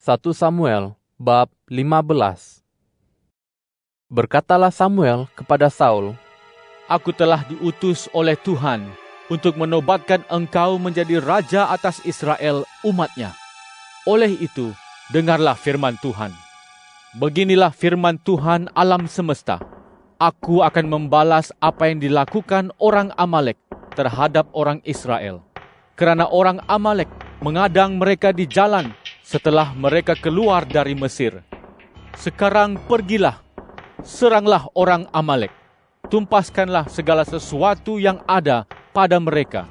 1 Samuel bab 15. Berkatalah Samuel kepada Saul, Aku telah diutus oleh Tuhan untuk menobatkan engkau menjadi raja atas Israel umatnya. Oleh itu, dengarlah firman Tuhan. Beginilah firman Tuhan alam semesta. Aku akan membalas apa yang dilakukan orang Amalek terhadap orang Israel. Kerana orang Amalek mengadang mereka di jalan setelah mereka keluar dari Mesir. Sekarang pergilah, seranglah orang Amalek. Tumpaskanlah segala sesuatu yang ada pada mereka.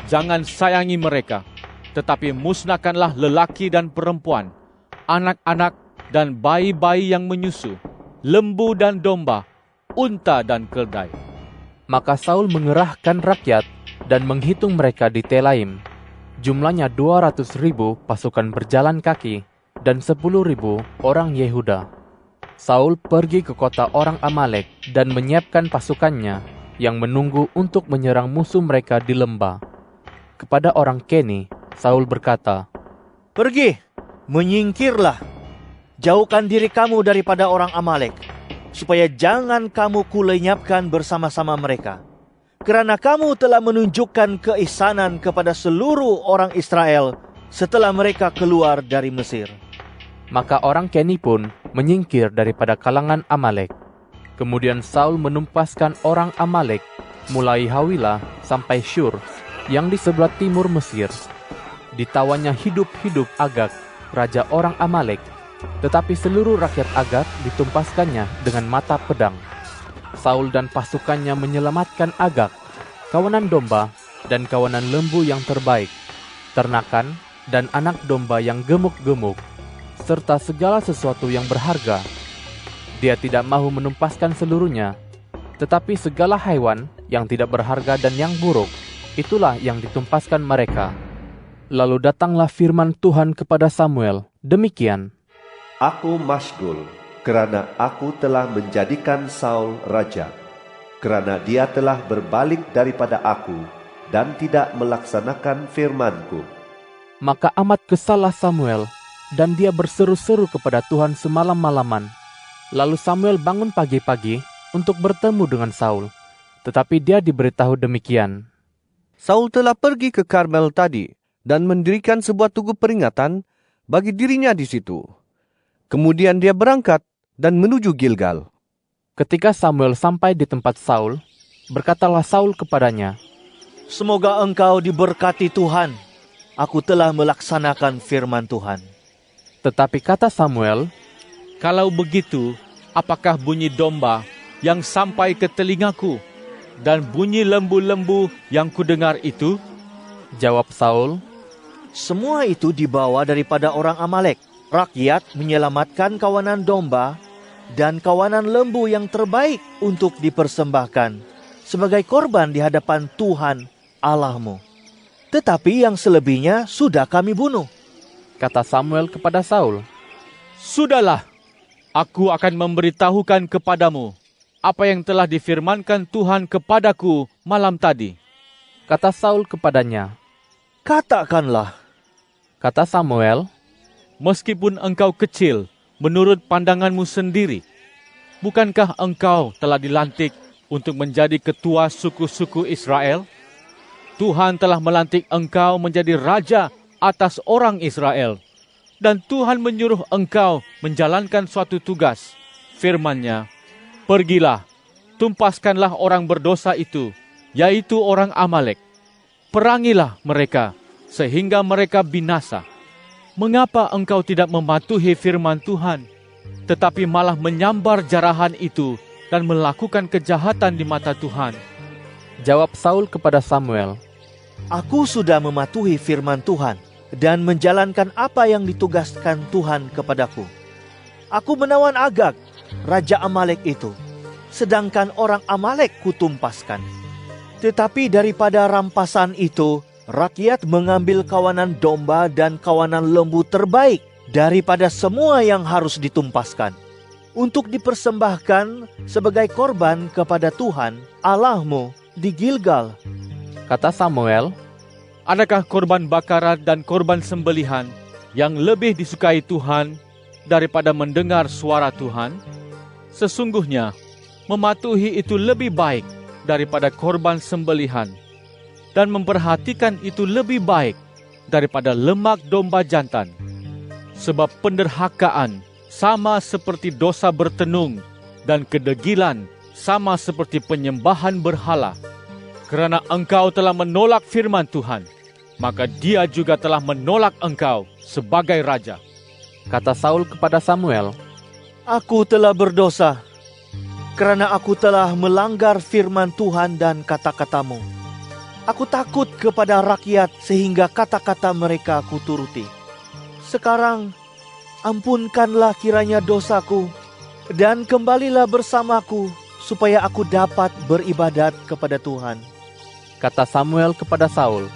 Jangan sayangi mereka, tetapi musnahkanlah lelaki dan perempuan, anak-anak dan bayi-bayi yang menyusu, lembu dan domba, unta dan keldai. Maka Saul mengerahkan rakyat dan menghitung mereka di Telaim. Jumlahnya 200.000 pasukan berjalan kaki dan 10.000 orang Yehuda. Saul pergi ke kota orang Amalek dan menyiapkan pasukannya yang menunggu untuk menyerang musuh mereka di lembah. Kepada orang Keni, Saul berkata, Pergi, menyingkirlah. Jauhkan diri kamu daripada orang Amalek, supaya jangan kamu kulenyapkan bersama-sama mereka. Kerana kamu telah menunjukkan keihsanan kepada seluruh orang Israel setelah mereka keluar dari Mesir. Maka orang Keni pun menyingkir daripada kalangan Amalek. Kemudian Saul menumpaskan orang Amalek mulai Hawila sampai Syur yang di sebelah timur Mesir. Ditawanya hidup-hidup Agag, raja orang Amalek, tetapi seluruh rakyat Agag ditumpaskannya dengan mata pedang. Saul dan pasukannya menyelamatkan Agag, kawanan domba dan kawanan lembu yang terbaik, ternakan dan anak domba yang gemuk-gemuk, serta segala sesuatu yang berharga. Dia tidak mahu menumpaskan seluruhnya, tetapi segala haiwan yang tidak berharga dan yang buruk, itulah yang ditumpaskan mereka. Lalu datanglah firman Tuhan kepada Samuel, demikian, Aku masgul, kerana aku telah menjadikan Saul raja, kerana dia telah berbalik daripada aku dan tidak melaksanakan firman-Ku. Maka amat kesallah Samuel, dan dia berseru-seru kepada Tuhan semalam-malaman. Lalu Samuel bangun pagi-pagi untuk bertemu dengan Saul, tetapi dia diberitahu demikian, Saul telah pergi ke Karmel tadi dan mendirikan sebuah tugu peringatan bagi dirinya di situ. Kemudian dia berangkat dan menuju Gilgal. Ketika Samuel sampai di tempat Saul, berkatalah Saul kepadanya, Semoga engkau diberkati Tuhan. Aku telah melaksanakan firman Tuhan. Tetapi kata Samuel, Kalau begitu, apakah bunyi domba yang sampai ke telingaku dan bunyi lembu-lembu yang kudengar itu? Jawab Saul, Semua itu dibawa daripada orang Amalek. Rakyat menyelamatkan kawanan domba dan kawanan lembu yang terbaik untuk dipersembahkan sebagai korban di hadapan Tuhan Allahmu. Tetapi yang selebihnya sudah kami bunuh. kata Samuel kepada Saul, Sudahlah, aku akan memberitahukan kepadamu apa yang telah difirmankan Tuhan kepadaku malam tadi. Kata Saul kepadanya, Katakanlah. kata Samuel, Meskipun engkau kecil menurut pandanganmu sendiri, bukankah engkau telah dilantik untuk menjadi ketua suku-suku Israel? Tuhan telah melantik engkau menjadi raja atas orang Israel, dan Tuhan menyuruh engkau menjalankan suatu tugas. Firman-Nya, Pergilah, tumpaskanlah orang berdosa itu, yaitu orang Amalek. Perangilah mereka, sehingga mereka binasa. Mengapa engkau tidak mematuhi firman Tuhan, tetapi malah menyambar jarahan itu dan melakukan kejahatan di mata Tuhan? Jawab Saul kepada Samuel, Aku sudah mematuhi firman Tuhan dan menjalankan apa yang ditugaskan Tuhan kepadaku. Aku menawan Agag, raja Amalek itu, sedangkan orang Amalek kutumpaskan. Tetapi daripada rampasan itu, rakyat mengambil kawanan domba dan kawanan lembu terbaik daripada semua yang harus ditumpaskan, untuk dipersembahkan sebagai korban kepada Tuhan Allahmu di Gilgal. kata Samuel, Adakah korban bakaran dan korban sembelihan yang lebih disukai Tuhan daripada mendengar suara Tuhan? Sesungguhnya, mematuhi itu lebih baik daripada korban sembelihan, dan memperhatikan itu lebih baik daripada lemak domba jantan. Sebab penderhakaan sama seperti dosa bertenung, dan kedegilan sama seperti penyembahan berhala. Kerana engkau telah menolak firman Tuhan, maka Dia juga telah menolak engkau sebagai raja. Kata Saul kepada Samuel, Aku telah berdosa, kerana aku telah melanggar firman Tuhan dan kata-katamu. Aku takut kepada rakyat sehingga kata-kata mereka aku turuti. Sekarang, ampunkanlah kiranya dosaku, dan kembalilah bersamaku, supaya aku dapat beribadat kepada Tuhan. kata Samuel kepada Saul,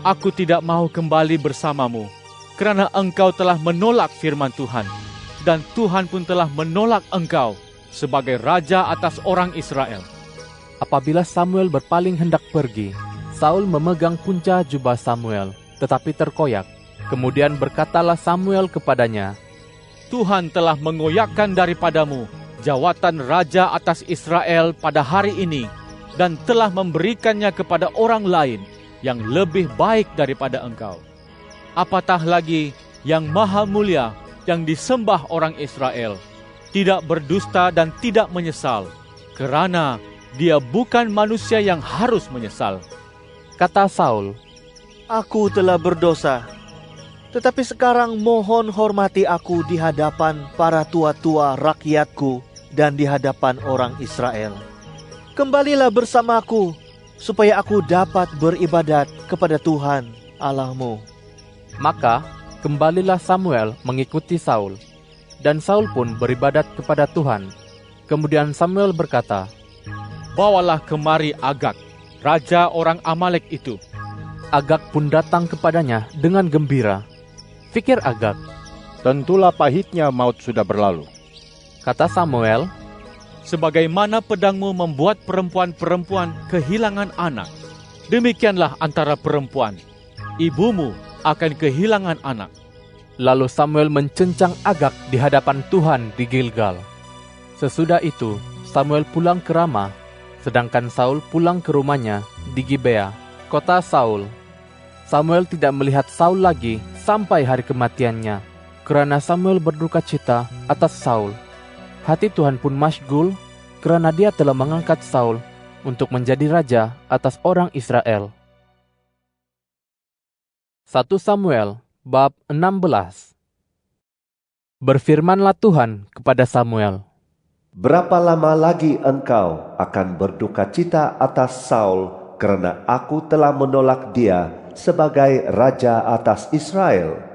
Aku tidak mau kembali bersamamu, kerana engkau telah menolak firman Tuhan, dan Tuhan pun telah menolak engkau sebagai raja atas orang Israel. Apabila Samuel berpaling hendak pergi, Saul memegang punca jubah Samuel, tetapi terkoyak. Kemudian berkatalah Samuel kepadanya, Tuhan telah mengoyakkan daripadamu jawatan raja atas Israel pada hari ini, dan telah memberikannya kepada orang lain yang lebih baik daripada engkau. Apatah lagi yang maha mulia yang disembah orang Israel, tidak berdusta dan tidak menyesal, kerana dia bukan manusia yang harus menyesal. Kata Saul, Aku telah berdosa, tetapi sekarang mohon hormati aku di hadapan para tua-tua rakyatku dan di hadapan orang Israel. Kembalilah bersamaku, supaya aku dapat beribadat kepada Tuhan Allahmu. Maka kembalilah Samuel mengikuti Saul, dan Saul pun beribadat kepada Tuhan. Kemudian Samuel berkata, Bawalah kemari Agag, raja orang Amalek itu. Agag pun datang kepadanya dengan gembira. Fikir Agag, Tentulah pahitnya maut sudah berlalu. kata Samuel, Sebagaimana pedangmu membuat perempuan-perempuan kehilangan anak, demikianlah antara perempuan, ibumu akan kehilangan anak. Lalu Samuel mencencang Agag di hadapan Tuhan di Gilgal. Sesudah itu, Samuel pulang ke Rama, sedangkan Saul pulang ke rumahnya di Gibea, kota Saul. Samuel tidak melihat Saul lagi sampai hari kematiannya, kerana Samuel berduka cita atas Saul. Hati Tuhan pun masyghul, kerana Dia telah mengangkat Saul untuk menjadi raja atas orang Israel. 1 Samuel bab 16. Berfirmanlah Tuhan kepada Samuel, Berapa lama lagi engkau akan berduka cita atas Saul, kerana aku telah menolak dia sebagai raja atas Israel?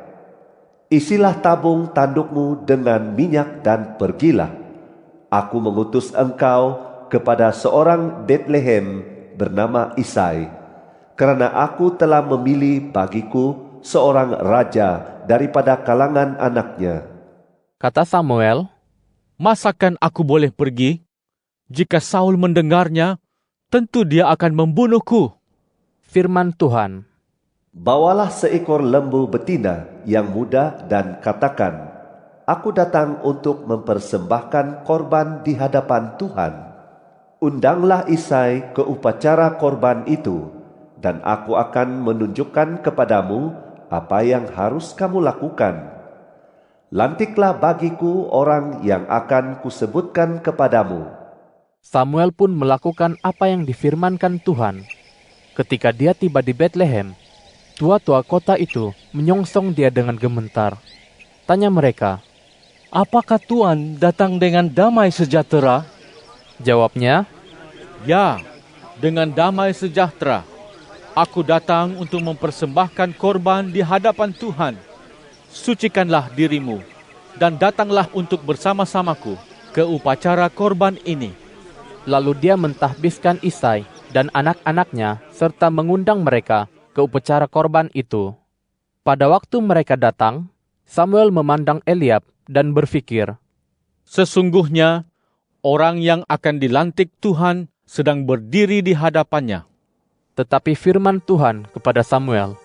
Isilah tabung tandukmu dengan minyak dan pergilah. Aku mengutus engkau kepada seorang Betlehem bernama Isai, kerana aku telah memilih bagiku seorang raja daripada kalangan anaknya. kata Samuel, Masakan aku boleh pergi? Jika Saul mendengarnya, tentu dia akan membunuhku. firman Tuhan, Bawalah seekor lembu betina yang muda dan katakan, Aku datang untuk mempersembahkan korban di hadapan Tuhan. Undanglah Isai ke upacara korban itu, dan aku akan menunjukkan kepadamu apa yang harus kamu lakukan. Lantiklah bagiku orang yang akan kusebutkan kepadamu. Samuel pun melakukan apa yang difirmankan Tuhan. Ketika dia tiba di Betlehem, tua-tua kota itu menyongsong dia dengan gemetar. Tanya mereka, Apakah Tuhan datang dengan damai sejahtera? Jawabnya, Ya, dengan damai sejahtera. Aku datang untuk mempersembahkan korban di hadapan Tuhan. Sucikanlah dirimu, dan datanglah untuk bersama-samaku ke upacara korban ini. lalu dia mentahbiskan Isai dan anak-anaknya serta mengundang mereka ke upacara korban itu. Pada waktu mereka datang, Samuel memandang Eliab dan berfikir, Sesungguhnya, orang yang akan dilantik Tuhan sedang berdiri di hadapannya. tetapi firman Tuhan kepada Samuel,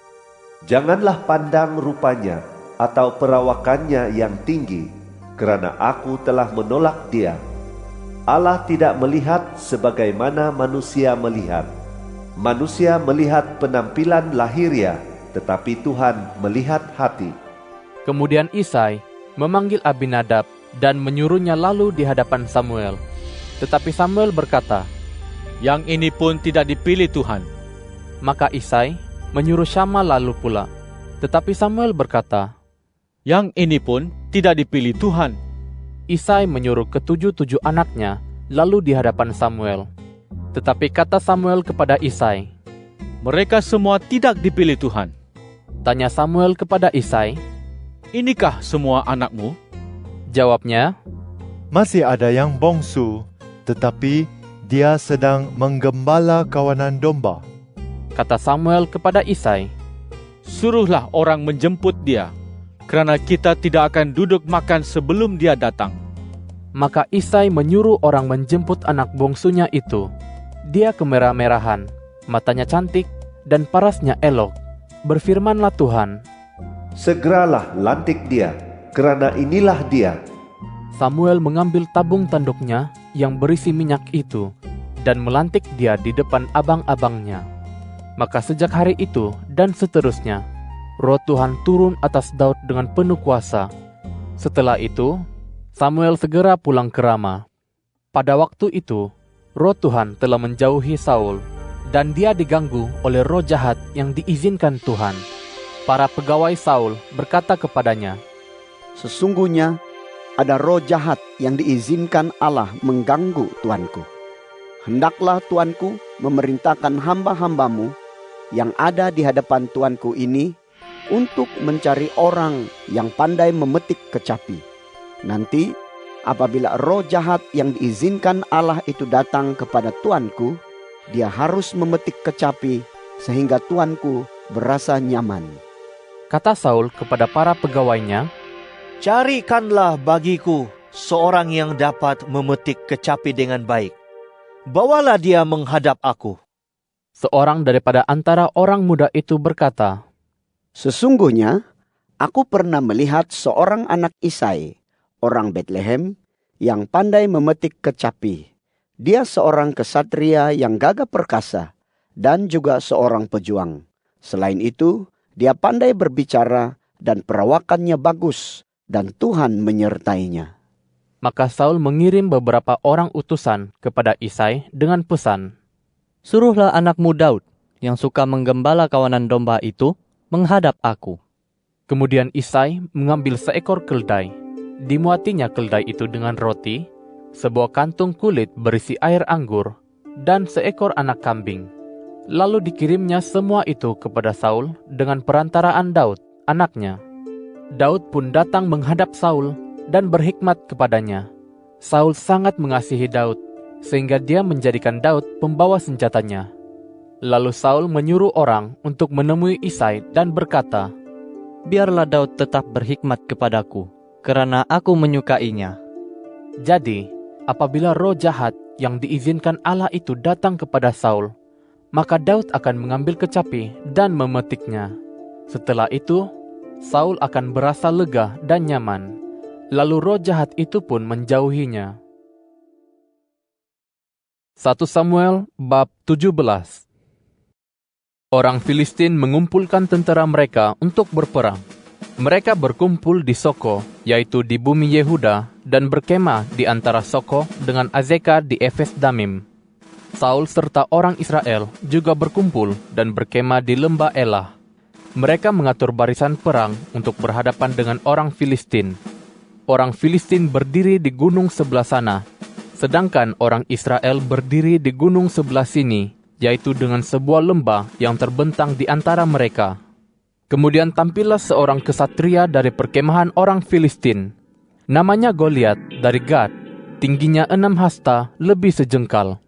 Janganlah pandang rupanya, atau perawakannya yang tinggi, kerana aku telah menolak dia. Allah tidak melihat sebagaimana manusia melihat. Manusia melihat penampilan lahiriah, tetapi Tuhan melihat hati. Kemudian Isai memanggil Abinadab dan menyuruhnya lalu di hadapan Samuel. Tetapi Samuel berkata, "Yang ini pun tidak dipilih Tuhan." Maka Isai menyuruh Syama lalu pula. Tetapi Samuel berkata, "Yang ini pun tidak dipilih Tuhan." Isai menyuruh ketujuh-tujuh anaknya lalu di hadapan Samuel. Tetapi kata Samuel kepada Isai, "Mereka semua tidak dipilih Tuhan." Tanya Samuel kepada Isai, "Inikah semua anakmu?" Jawabnya, "Masih ada yang bongsu, tetapi dia sedang menggembala kawanan domba." Kata Samuel kepada Isai, "Suruhlah orang menjemput dia, kerana kita tidak akan duduk makan sebelum dia datang." Maka Isai menyuruh orang menjemput anak bongsunya itu. Dia kemerah-merahan, matanya cantik, dan parasnya elok. Berfirmanlah Tuhan, "Segeralah lantik dia, kerana inilah dia." Samuel mengambil tabung tanduknya yang berisi minyak itu dan melantik dia di depan abang-abangnya. Maka sejak hari itu dan seterusnya, Roh Tuhan turun atas Daud dengan penuh kuasa. Setelah itu, Samuel segera pulang ke Rama. Pada waktu itu, Roh Tuhan telah menjauhi Saul, dan dia diganggu oleh roh jahat yang diizinkan Tuhan. Para pegawai Saul berkata kepadanya, "Sesungguhnya ada roh jahat yang diizinkan Allah mengganggu tuanku. Hendaklah tuanku memerintahkan hamba-hambamu yang ada di hadapan tuanku ini untuk mencari orang yang pandai memetik kecapi. Nanti apabila roh jahat yang diizinkan Allah itu datang kepada tuanku, dia harus memetik kecapi sehingga tuanku berasa nyaman." Kata Saul kepada para pegawainya, "Carikanlah bagiku seorang yang dapat memetik kecapi dengan baik. Bawalah dia menghadap aku." Seorang daripada antara orang muda itu berkata, "Sesungguhnya aku pernah melihat seorang anak Isai, orang Betlehem, yang pandai memetik kecapi. Dia seorang kesatria yang gagah perkasa dan juga seorang pejuang. Selain itu, dia pandai berbicara dan perawakannya bagus, dan Tuhan menyertainya." Maka Saul mengirim beberapa orang utusan kepada Isai dengan pesan, Suruhlah anakmu Daud, yang suka menggembala kawanan domba itu, menghadap aku. Kemudian Isai mengambil seekor keldai. Dimuatinya keldai itu dengan roti, sebuah kantung kulit berisi air anggur, dan seekor anak kambing. Lalu dikirimnya semua itu kepada Saul dengan perantaraan Daud, anaknya. Daud pun datang menghadap Saul dan berhikmat kepadanya. Saul sangat mengasihi Daud, sehingga dia menjadikan Daud pembawa senjatanya. Lalu Saul menyuruh orang untuk menemui Isai dan berkata, Biarlah Daud tetap berhikmat kepadaku, kerana aku menyukainya. Jadi, apabila roh jahat yang diizinkan Allah itu datang kepada Saul, maka Daud akan mengambil kecapi dan memetiknya. Setelah itu, Saul akan berasa lega dan nyaman. Lalu roh jahat itu pun menjauhinya. 1 Samuel bab 17. Orang Filistin mengumpulkan tentara mereka untuk berperang. Mereka berkumpul di Soko, yaitu di bumi Yehuda, dan berkemah di antara Soko dengan Azeka di Efes Damim. Saul serta orang Israel juga berkumpul dan berkemah di lembah Elah. Mereka mengatur barisan perang untuk berhadapan dengan orang Filistin. Orang Filistin berdiri di gunung sebelah sana, sedangkan orang Israel berdiri di gunung sebelah sini, yaitu dengan sebuah lembah yang terbentang di antara mereka. Kemudian tampillah seorang kesatria dari perkemahan orang Filistin. Namanya Goliat dari Gad, tingginya 6 hasta lebih sejengkal.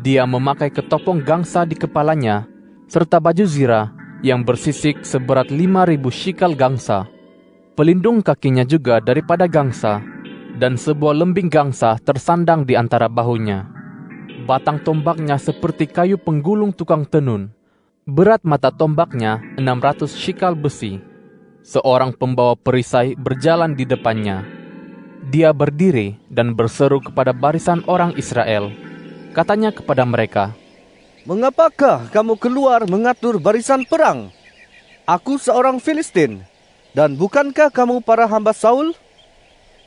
Dia memakai ketopong gangsa di kepalanya, serta baju zirah yang bersisik seberat 5.000 shikal gangsa. Pelindung kakinya juga daripada gangsa, dan sebuah lembing gangsa tersandang di antara bahunya. Batang tombaknya seperti kayu penggulung tukang tenun. Berat mata tombaknya 600 shikal besi. seorang pembawa perisai berjalan di depannya. Dia berdiri dan berseru kepada barisan orang Israel. Katanya kepada mereka, "Mengapakah kamu keluar mengatur barisan perang? Aku seorang Filistin, dan bukankah kamu para hamba Saul?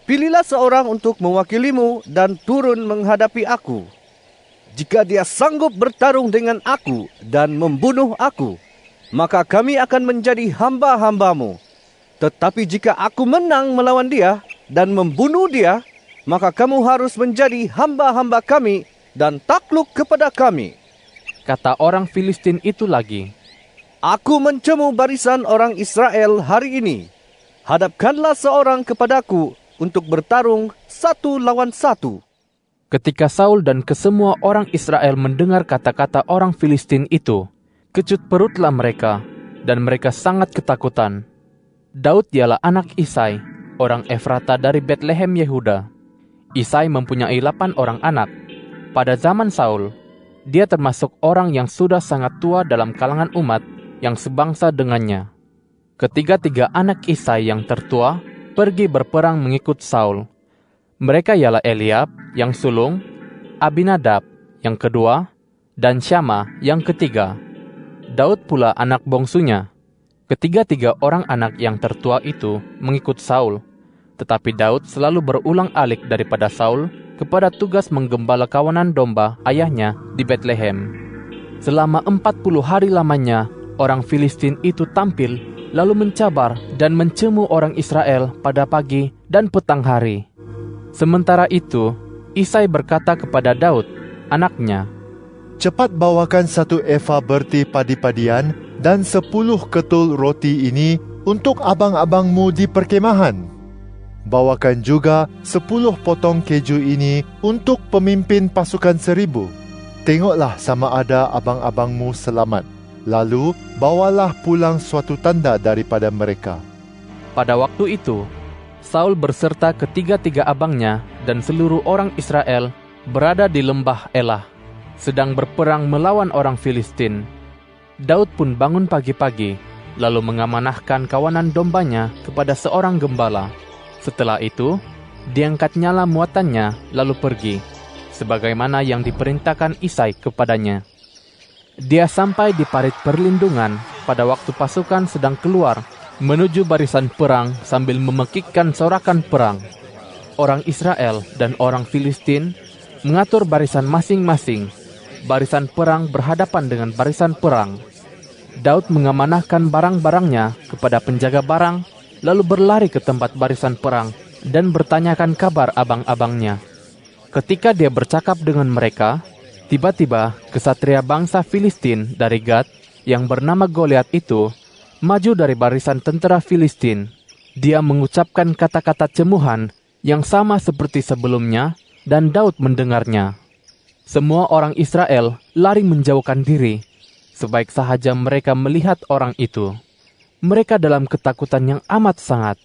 Pilihlah seorang untuk mewakilimu dan turun menghadapi aku. Jika dia sanggup bertarung dengan aku dan membunuh aku, maka kami akan menjadi hamba-hambamu. Tetapi jika aku menang melawan dia dan membunuh dia, maka kamu harus menjadi hamba-hamba kami dan takluk kepada kami." Kata orang Filistin itu lagi, "Aku mencemu barisan orang Israel hari ini. Hadapkanlah seorang kepadaku untuk bertarung 1 lawan 1. Ketika Saul dan kesemua orang Israel mendengar kata-kata orang Filistin itu, kecut perutlah mereka, dan mereka sangat ketakutan. Daud ialah anak Isai, orang Efrata dari Betlehem Yehuda. Isai mempunyai 8 orang anak. Pada zaman Saul, dia termasuk orang yang sudah sangat tua dalam kalangan umat yang sebangsa dengannya. Ketiga-tiga anak Isai yang tertua pergi berperang mengikut Saul. Mereka ialah Eliab yang sulung, Abinadab yang kedua, dan Syama yang ketiga. Daud pula anak bongsunya. Ketiga-tiga orang anak yang tertua itu mengikut Saul, tetapi Daud selalu berulang-alik daripada Saul kepada tugas menggembala kawanan domba ayahnya di Betlehem. Selama 40 hari lamanya, orang Filistin itu tampil lalu mencabar dan mencemu orang Israel pada pagi dan petang hari. Sementara itu, Isai berkata kepada Daud, anaknya, "Cepat bawakan 1 eva berti padi-padian dan 10 ketul roti ini untuk abang-abangmu di perkemahan. Bawakan juga 10 potong keju ini untuk pemimpin pasukan 1000. Tengoklah sama ada abang-abangmu selamat. Lalu bawalah pulang suatu tanda daripada mereka." Pada waktu itu, Saul berserta ketiga-tiga abangnya dan seluruh orang Israel berada di lembah Elah, sedang berperang melawan orang Filistin. Daud pun bangun pagi-pagi, lalu mengamanahkan kawanan dombanya kepada seorang gembala. Setelah itu, diangkat nyala muatannya lalu pergi, sebagaimana yang diperintahkan Isai kepadanya. Dia sampai di parit perlindungan pada waktu pasukan sedang keluar menuju barisan perang sambil memekikkan sorakan perang. Orang Israel dan orang Filistin mengatur barisan masing-masing. Barisan perang berhadapan dengan barisan perang. Daud mengamanahkan barang-barangnya kepada penjaga barang, lalu berlari ke tempat barisan perang dan bertanyakan kabar abang-abangnya. Ketika dia bercakap dengan mereka, tiba-tiba kesatria bangsa Filistin dari Gad yang bernama Goliat itu maju dari barisan tentara Filistin. Dia mengucapkan kata-kata cemuhan yang sama seperti sebelumnya, dan Daud mendengarnya. Semua orang Israel lari menjauhkan diri, sebaik sahaja mereka melihat orang itu. Mereka dalam ketakutan yang amat sangat.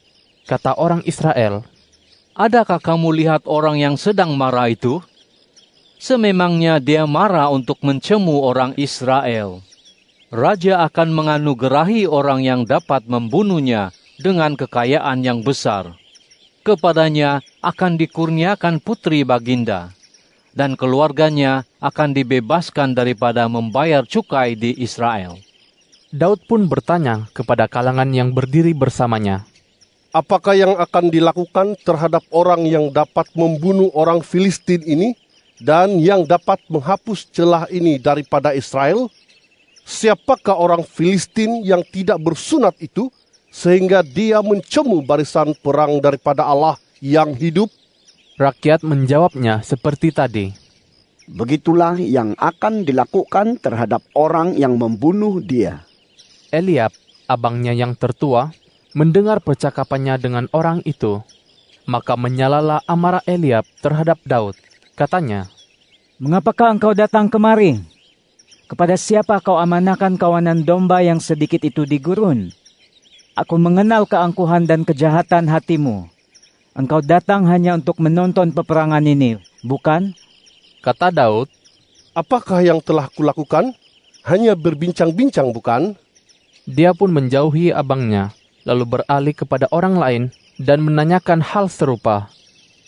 Kata orang Israel, "Adakah kamu lihat orang yang sedang marah itu? Sememangnya dia marah untuk mencemu orang Israel. Raja akan menganugerahi orang yang dapat membunuhnya dengan kekayaan yang besar. Kepadanya akan dikurniakan putri baginda, dan keluarganya akan dibebaskan daripada membayar cukai di Israel." Daud pun bertanya kepada kalangan yang berdiri bersamanya, "Apakah yang akan dilakukan terhadap orang yang dapat membunuh orang Filistin ini dan yang dapat menghapus celah ini daripada Israel? Siapakah orang Filistin yang tidak bersunat itu, sehingga dia mencemu barisan perang daripada Allah yang hidup?" Rakyat menjawabnya seperti tadi, "Begitulah yang akan dilakukan terhadap orang yang membunuh dia." Eliab, abangnya yang tertua, mendengar percakapannya dengan orang itu. Maka menyalalah amarah Eliab terhadap Daud. Katanya, "Mengapakah engkau datang kemari? Kepada siapa kau amanahkan kawanan domba yang sedikit itu di gurun? Aku mengenal keangkuhan dan kejahatan hatimu. Engkau datang hanya untuk menonton peperangan ini, bukan?" Kata Daud, "Apakah yang telah kulakukan? Hanya berbincang-bincang, bukan?" Dia pun menjauhi abangnya, lalu beralih kepada orang lain dan menanyakan hal serupa.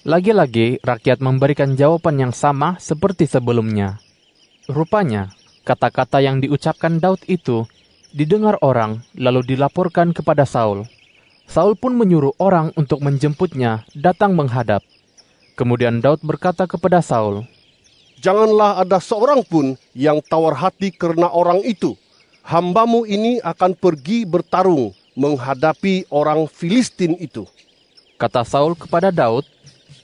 Lagi-lagi rakyat memberikan jawaban yang sama seperti sebelumnya. Rupanya, kata-kata yang diucapkan Daud itu didengar orang lalu dilaporkan kepada Saul. Saul pun menyuruh orang untuk menjemputnya datang menghadap. Kemudian Daud berkata kepada Saul, "Janganlah ada seorang pun yang tawar hati karena orang itu. Hambamu ini akan pergi bertarung menghadapi orang Filistin itu." Kata Saul kepada Daud,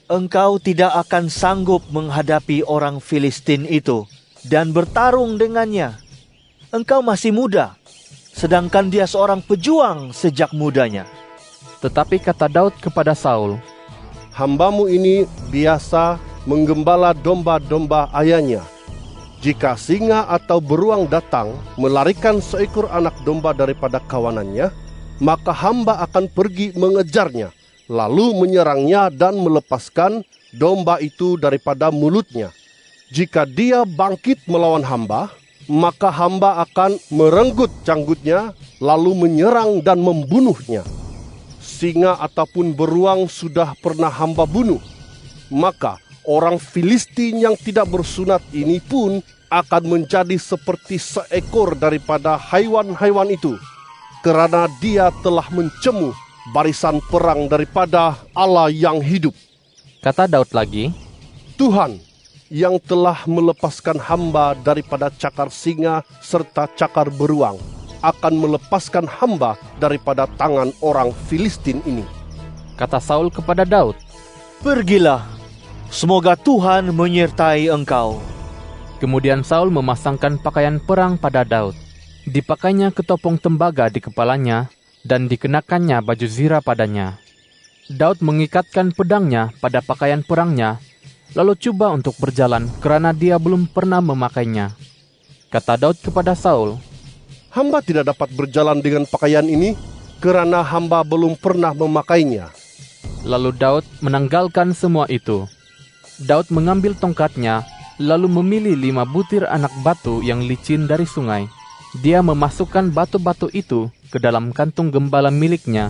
"Engkau tidak akan sanggup menghadapi orang Filistin itu dan bertarung dengannya. Engkau masih muda, sedangkan dia seorang pejuang sejak mudanya." Tetapi kata Daud kepada Saul, "Hambamu ini biasa menggembala domba-domba ayahnya. Jika singa atau beruang datang melarikan seekor anak domba daripada kawanannya, maka hamba akan pergi mengejarnya, lalu menyerangnya dan melepaskan domba itu daripada mulutnya. Jika dia bangkit melawan hamba, maka hamba akan merenggut canggutnya, lalu menyerang dan membunuhnya. Singa ataupun beruang sudah pernah hamba bunuh, maka orang Filistin yang tidak bersunat ini pun akan menjadi seperti seekor daripada haiwan-haiwan itu, karena dia telah mencemu barisan perang daripada Allah yang hidup." Kata Daud lagi, "Tuhan yang telah melepaskan hamba daripada cakar singa serta cakar beruang akan melepaskan hamba daripada tangan orang Filistin ini." Kata Saul kepada Daud, "Pergilah, semoga Tuhan menyertai engkau." Kemudian Saul memasangkan pakaian perang pada Daud. Dipakainya ketopong tembaga di kepalanya dan dikenakannya baju zirah padanya. Daud mengikatkan pedangnya pada pakaian perangnya, lalu coba untuk berjalan karena dia belum pernah memakainya. Kata Daud kepada Saul, "Hamba tidak dapat berjalan dengan pakaian ini, karena hamba belum pernah memakainya." Lalu Daud menanggalkan semua itu. Daud mengambil tongkatnya, lalu memilih 5 butir anak batu yang licin dari sungai. Dia memasukkan batu-batu itu ke dalam kantung gembala miliknya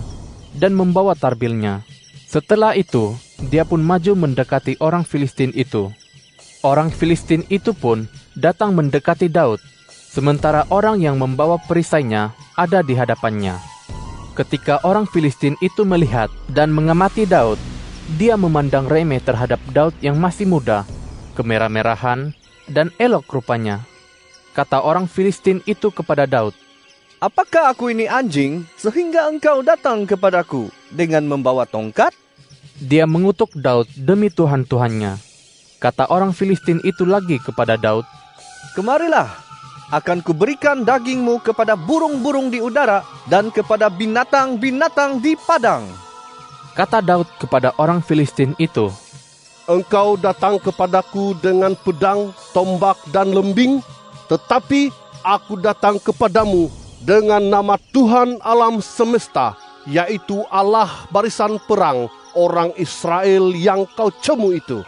dan membawa tarbilnya. Setelah itu, dia pun maju mendekati orang Filistin itu. Orang Filistin itu pun datang mendekati Daud, sementara orang yang membawa perisainya ada di hadapannya. Ketika orang Filistin itu melihat dan mengamati Daud, dia memandang remeh terhadap Daud yang masih muda, kemerah-merahan, dan elok rupanya. Kata orang Filistin itu kepada Daud, "Apakah aku ini anjing sehingga engkau datang kepadaku dengan membawa tongkat?" Dia mengutuk Daud demi Tuhan-Tuhannya. Kata orang Filistin itu lagi kepada Daud, "Kemarilah, akan kuberikan dagingmu kepada burung-burung di udara dan kepada binatang-binatang di padang." Kata Daud kepada orang Filistin itu, "Engkau datang kepadaku dengan pedang, tombak, dan lembing, tetapi aku datang kepadamu dengan nama Tuhan alam semesta, yaitu Allah barisan perang orang Israel yang kau cemu itu.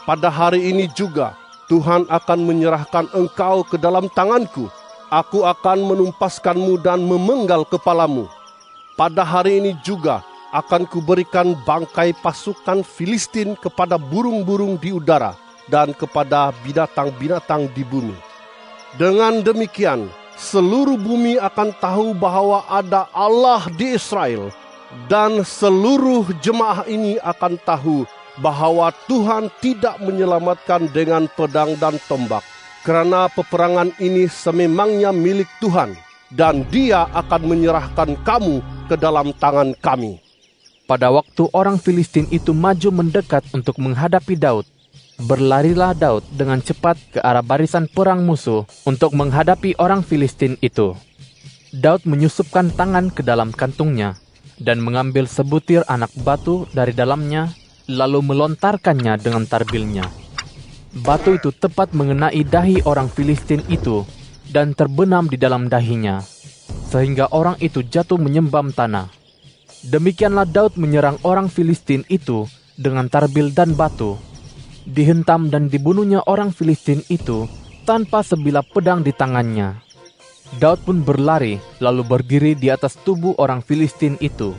Pada hari ini juga Tuhan akan menyerahkan engkau ke dalam tanganku. Aku akan menumpaskanmu dan memenggal kepalamu. Pada hari ini juga akan kuberikan bangkai pasukan Filistin kepada burung-burung di udara dan kepada binatang-binatang di bumi. Dengan demikian, seluruh bumi akan tahu bahwa ada Allah di Israel, dan seluruh jemaah ini akan tahu bahwa Tuhan tidak menyelamatkan dengan pedang dan tombak, karena peperangan ini sememangnya milik Tuhan, dan Dia akan menyerahkan kamu ke dalam tangan kami." Pada waktu orang Filistin itu maju mendekat untuk menghadapi Daud, berlarilah Daud dengan cepat ke arah barisan perang musuh untuk menghadapi orang Filistin itu. Daud menyusupkan tangan ke dalam kantungnya dan mengambil sebutir anak batu dari dalamnya, lalu melontarkannya dengan tarbilnya. Batu itu tepat mengenai dahi orang Filistin itu dan terbenam di dalam dahinya, sehingga orang itu jatuh menyembam tanah. Demikianlah Daud menyerang orang Filistin itu dengan tarbil dan batu. Dihentam dan dibunuhnya orang Filistin itu tanpa sebilah pedang di tangannya. Daud pun berlari lalu berdiri di atas tubuh orang Filistin itu.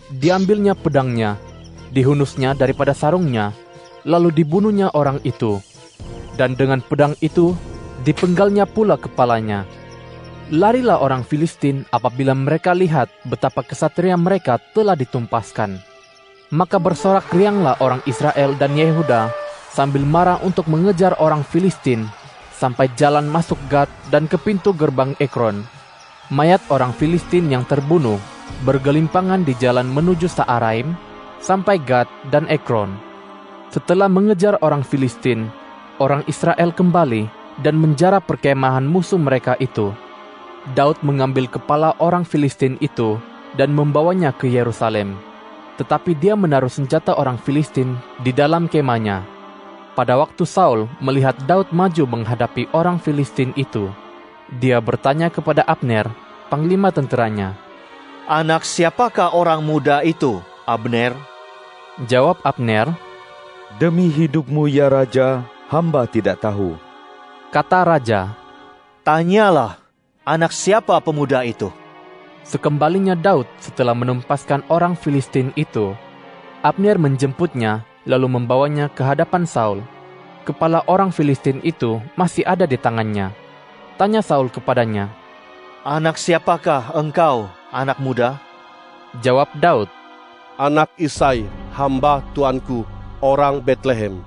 Diambilnya pedangnya, dihunusnya daripada sarungnya, lalu dibunuhnya orang itu. Dan dengan pedang itu dipenggalnya pula kepalanya. Larilah orang Filistin apabila mereka lihat betapa kesatria mereka telah ditumpaskan. Maka bersorak rianglah orang Israel dan Yehuda sambil marah untuk mengejar orang Filistin sampai jalan masuk Gad dan ke pintu gerbang Ekron. Mayat orang Filistin yang terbunuh bergelimpangan di jalan menuju Saaraim sampai Gad dan Ekron. Setelah mengejar orang Filistin, orang Israel kembali dan menjara perkemahan musuh mereka itu. Daud mengambil kepala orang Filistin itu dan membawanya ke Yerusalem. Tetapi dia menaruh senjata orang Filistin di dalam kemahnya. Pada waktu Saul melihat Daud maju menghadapi orang Filistin itu, dia bertanya kepada Abner, panglima tenteranya, "Anak siapakah orang muda itu, Abner?" Jawab Abner, "Demi hidupmu ya Raja, hamba tidak tahu." Kata Raja, "Tanyalah, anak siapa pemuda itu?" Sekembalinya Daud setelah menumpaskan orang Filistin itu, Abner menjemputnya lalu membawanya ke hadapan Saul. Kepala orang Filistin itu masih ada di tangannya. Tanya Saul kepadanya, "Anak siapakah engkau, anak muda?" Jawab Daud, "Anak Isai, hamba tuanku, orang Betlehem."